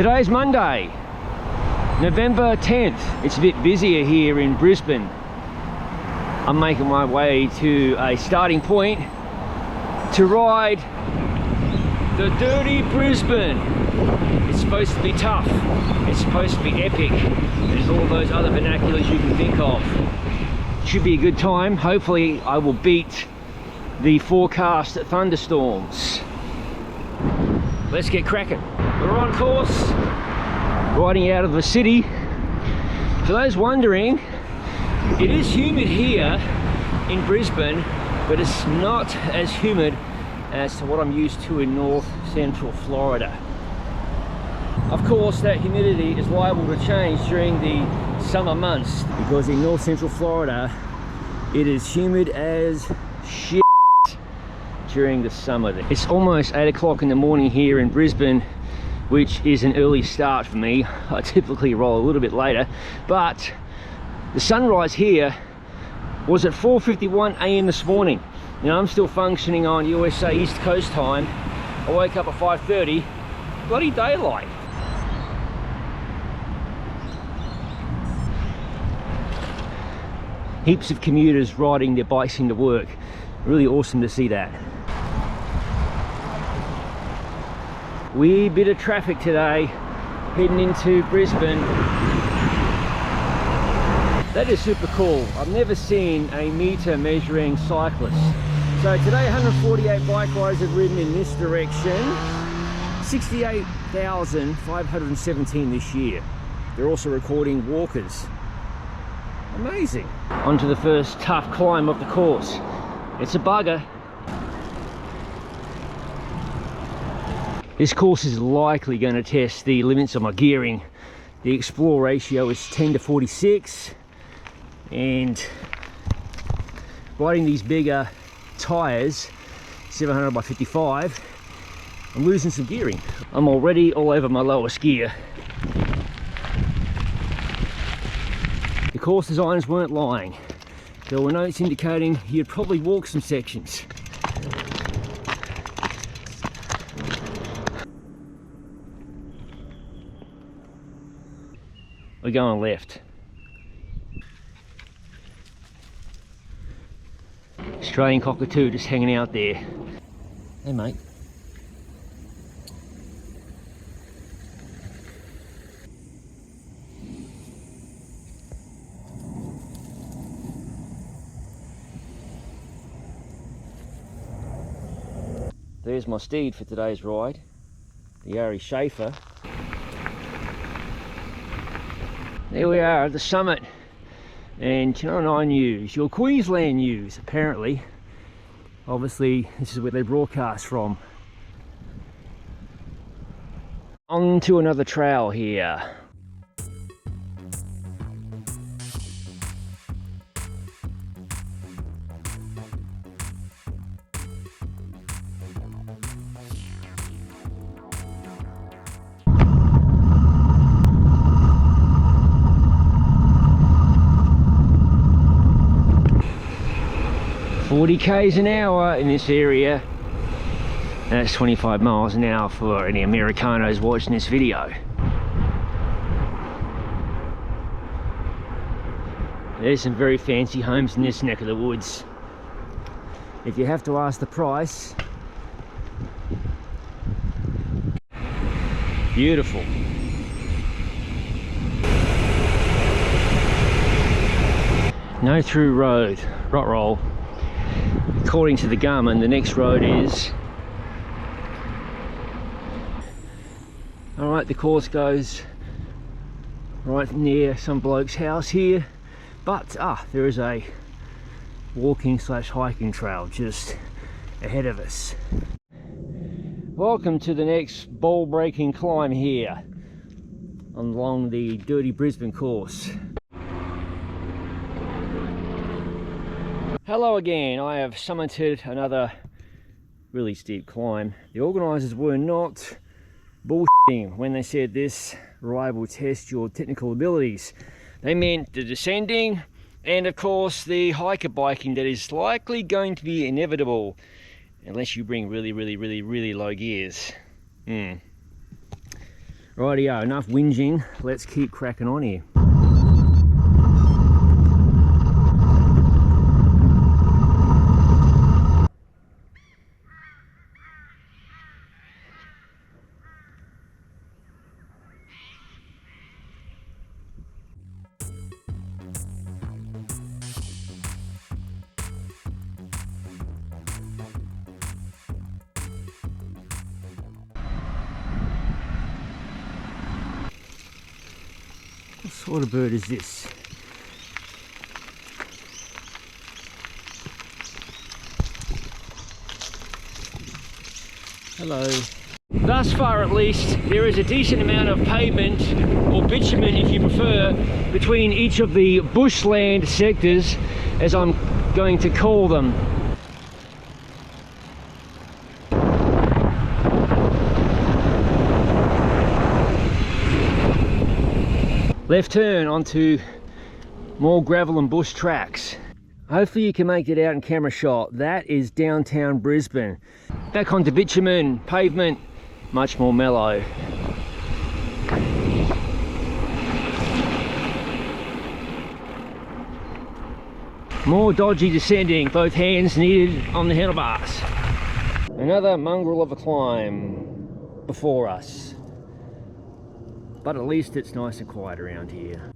Today's Monday, November 10th. It's a bit busier here in Brisbane. I'm making my way to a starting point to ride the Dirty Brisbane. It's supposed to be tough. It's supposed to be epic. There's all those other vernaculars you can think of. Should be a good time. Hopefully I will beat the forecast thunderstorms. Let's get cracking. We're on course, riding out of the city. For those wondering, it is humid here in Brisbane, but it's not as humid as to what I'm used to in north central Florida. Of course, that humidity is liable to change during the summer months, because in north central Florida it is humid as shit during the summer. It's almost 8 o'clock in the morning here in Brisbane, which is an early start for me. I typically roll a little bit later, but the sunrise here was at 4:51 a.m. this morning. Now I'm still functioning on USA East Coast time. I woke up at 5:30, bloody daylight. Heaps of commuters riding their bikes into work. Really awesome to see that. Wee bit of traffic today heading into Brisbane. That is super cool. I've never seen a meter measuring cyclist. So today 148 bike riders have ridden in this direction, 68,517 this year. They're also recording walkers. Amazing. Onto the first tough climb of the course. It's a bugger. This course is likely going to test the limits of my gearing. The Explore ratio is 10:46, and riding these bigger tyres, 700 by 55, I'm losing some gearing. I'm already all over my lowest gear. The course designers weren't lying. There were notes indicating you'd probably walk some sections. We're going left. Australian Cockatoo just hanging out there. Hey mate. There's my steed for today's ride, the Ari Schaefer. There we are at the summit, and Channel 9 News, your Queensland news apparently. Obviously this is where they broadcast from. On to another trail here. k's an hour in this area. That's 25 miles an hour for any Americanos watching this video. There's some very fancy homes in this neck of the woods. If you have to ask the price, beautiful. No through road, rot roll. According to the Garmin, the next road is... Alright, the course goes right near some bloke's house here, but there is a walking / hiking trail just ahead of us. Welcome to the next ball-breaking climb here along the Dirty Brisbane course. Hello again. I have summited another really steep climb. The organisers were not bullshitting when they said this ride will test your technical abilities. They meant the descending and of course the hiker biking that is likely going to be inevitable unless you bring really low gears. Right, Rightio, enough whinging. Let's keep cracking on here. What sort of bird is this? Hello. Thus far at least, there is a decent amount of pavement, or bitumen if you prefer, between each of the bushland sectors, as I'm going to call them. Left turn onto more gravel and bush tracks. Hopefully you can make it out in camera shot. That is downtown Brisbane. Back onto bitumen, pavement, much more mellow. More dodgy descending, both hands needed on the handlebars. Another mongrel of a climb before us. But at least it's nice and quiet around here.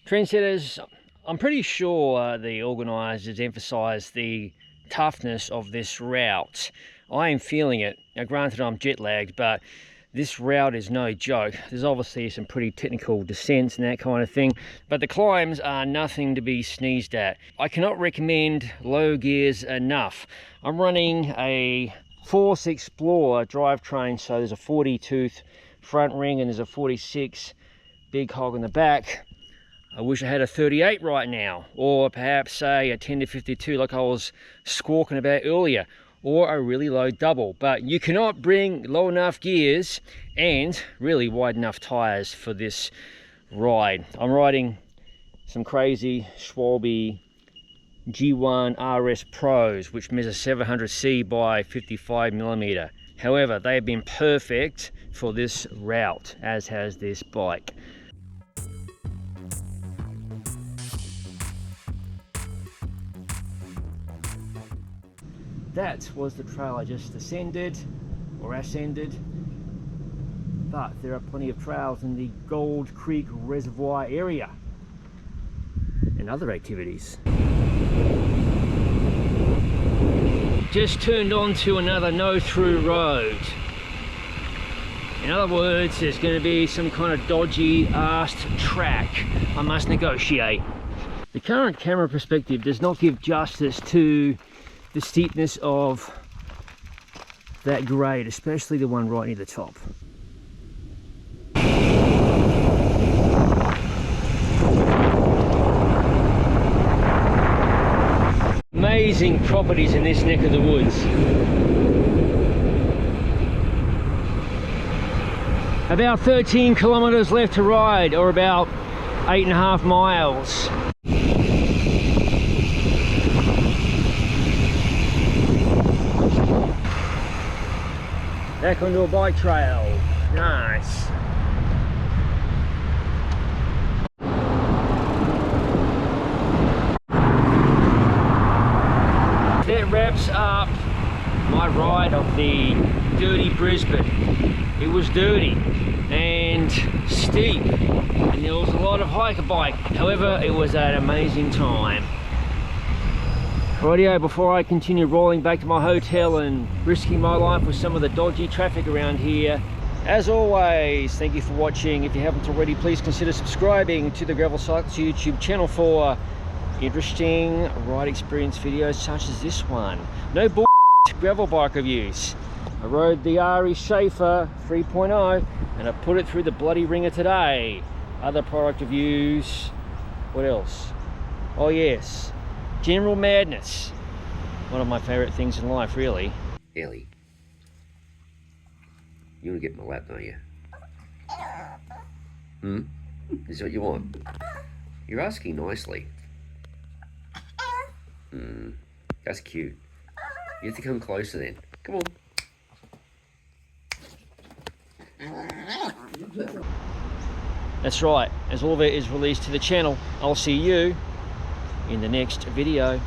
Trendsetters, I'm pretty sure the organisers emphasised the toughness of this route. I am feeling it. Now granted I'm jet lagged, but this route is no joke. There's obviously some pretty technical descents and that kind of thing, but the climbs are nothing to be sneezed at. I cannot recommend low gears enough. I'm running a Force Explorer drivetrain, so there's a 40 tooth front ring and there's a 46 big hog in the back. I wish I had a 38 right now, or perhaps say a 10 to 52 like I was squawking about earlier, or a really low double. But you cannot bring low enough gears and really wide enough tires for this ride. I'm riding some crazy Schwalbe G1 RS Pros, which measure 700C by 55mm. However, they have been perfect for this route, as has this bike. That was the trail I just ascended, but there are plenty of trails in the Gold Creek Reservoir area and other activities. Just turned onto another no-through road. In other words, there's going to be some kind of dodgy arsed track I must negotiate. The current camera perspective does not give justice to the steepness of that grade, especially the one right near the top. Amazing properties in this neck of the woods. About 13 kilometers left to ride, or about 8.5 miles. Back onto a bike trail. Nice. That wraps up my ride of the Dirty Brisbane. It was dirty and steep, and there was a lot of hiker bike. However, it was an amazing time. Rightio, before I continue rolling back to my hotel and risking my life with some of the dodgy traffic around here, as always, thank you for watching. If you haven't already, please consider subscribing to the Gravel Cyclist YouTube channel for interesting ride experience videos such as this one. No bull gravel bike reviews. I rode the RE Schaefer 3.0 and I put it through the bloody ringer today. Other product reviews. What else? Oh yes, general madness. One of my favorite things in life, really. Ellie, you want to get in my lap, don't you? Is what you want? You're asking nicely. That's cute. You have to come closer then. Come on. That's right, as all of it is released to the channel, I'll see you in the next video.